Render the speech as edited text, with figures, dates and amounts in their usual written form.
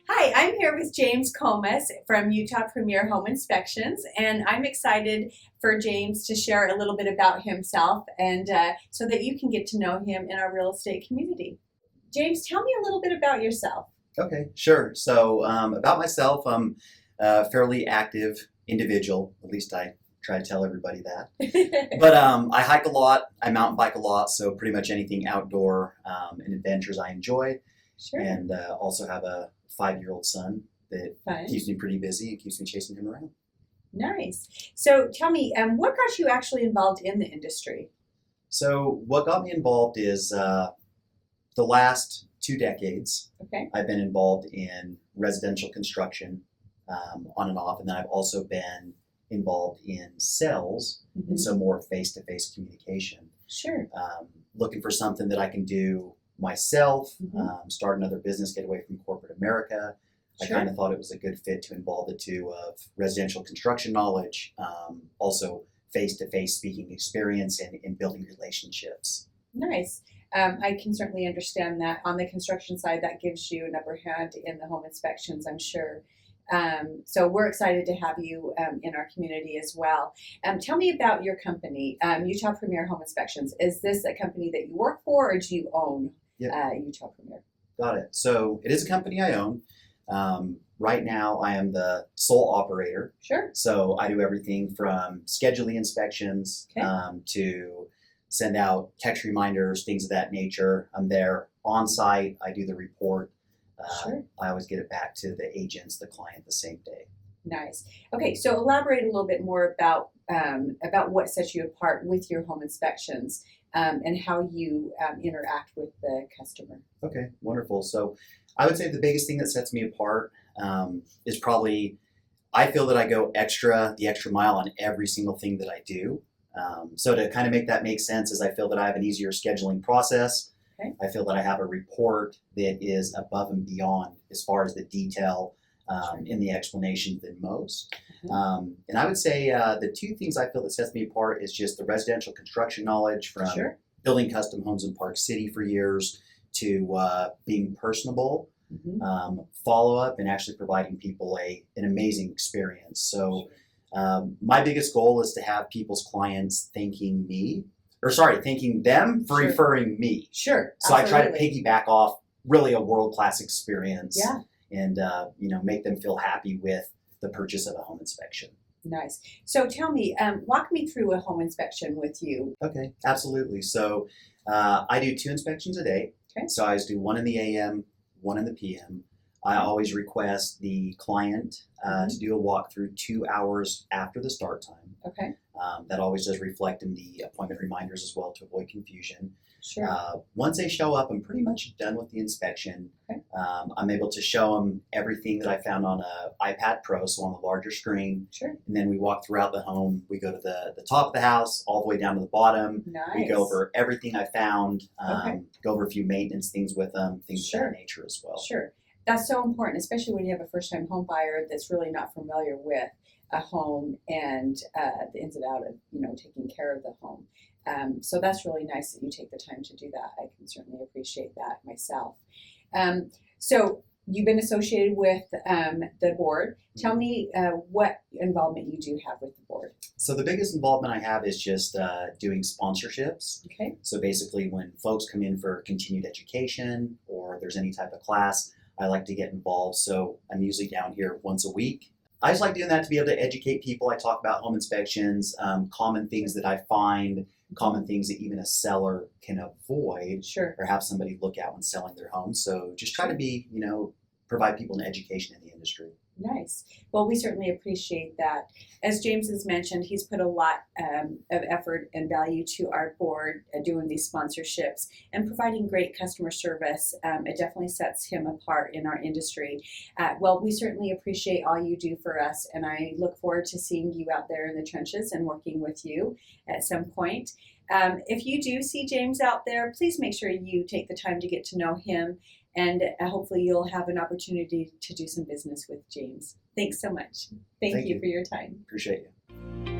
Hi, I'm here with James Comas from Utah Premier Home Inspections, and I'm excited for James to share a little bit about himself and so that you can get to know him in our real estate community. James, tell me a little bit about yourself. Okay, sure. So about myself, I'm a fairly active individual. At least I try to tell everybody that. But I hike a lot. I mountain bike a lot. So pretty much anything outdoor and adventures I enjoy. Sure. And also have a 5-year-old son that Fun. keeps me pretty busy and keeps me chasing him around. Nice. So tell me, what got you actually involved in the industry? So what got me involved is the last 2 decades. Okay. I've been involved in residential construction on and off, and then I've also been involved in sales, and so more face-to-face communication. Sure. Looking for something that I can do myself, start another business, get away from corporate America. Sure. I kind of thought it was a good fit to involve the two of residential construction knowledge, also face-to-face speaking experience and building relationships. Nice. I can certainly understand that. On the construction side, that gives you an upper hand in the home inspections, I'm sure. So we're excited to have you in our community as well. Tell me about your company, Utah Premier Home Inspections. Is this a company that you work for, or do you own Utah Premier? Got it. So it is a company I own. Right now, I am the sole operator. Sure. So I do everything from scheduling inspections to send out text reminders, things of that nature. I'm there on site. I do the report. Sure. I always get it back to the agents, the client, the same day. Nice. Okay, so elaborate a little bit more about what sets you apart with your home inspections and how you interact with the customer. Okay, wonderful. So I would say the biggest thing that sets me apart is probably I feel that I go the extra mile on every single thing that I do. So to kind of make that make sense is I feel that I have an easier scheduling process. Okay. I feel that I have a report that is above and beyond as far as the detail in the explanation than most. And I would say the two things I feel that sets me apart is just the residential construction knowledge from building custom homes in Park City for years to being personable, follow-up, and actually providing people an amazing experience. So my biggest goal is to have people's clients thanking them for referring me. Sure. So absolutely. I try to piggyback off really a world-class experience. Yeah. And make them feel happy with the purchase of a home inspection. Nice. So tell me, walk me through a home inspection with you. Okay, absolutely. So I do 2 inspections a day. Okay. So I always do 1 in the AM, 1 in the PM. I always request the client to do a walkthrough 2 hours after the start time. Okay. That always does reflect in the appointment reminders as well to avoid confusion. Sure. Once they show up, I'm pretty much done with the inspection. Okay. I'm able to show them everything that I found on an iPad Pro, so on the larger screen. Sure. And then we walk throughout the home. We go to the top of the house, all the way down to the bottom. Nice. We go over everything I found, go over a few maintenance things with them, things of that nature as well. Sure. That's so important, especially when you have a first-time home buyer that's really not familiar with a home and the ins and outs of taking care of the home. So that's really nice that you take the time to do that. I can certainly appreciate that myself. So you've been associated with the board. Tell me what involvement you do have with the board. So the biggest involvement I have is just doing sponsorships. Okay. So basically when folks come in for continued education or there's any type of class, I like to get involved. So I'm usually down here once a week. I just like doing that to be able to educate people. I talk about home inspections, common things that I find, common things that even a seller can avoid or have somebody look at when selling their home. So just try to provide people an education in the industry. Nice. Well, we certainly appreciate that. As James has mentioned, he's put a lot of effort and value to our board doing these sponsorships and providing great customer service. It definitely sets him apart in our industry. Well, we certainly appreciate all you do for us, and I look forward to seeing you out there in the trenches and working with you at some point. If you do see James out there, please make sure you take the time to get to know him, and hopefully you'll have an opportunity to do some business with James. Thanks so much. Thank you for your time. Appreciate you.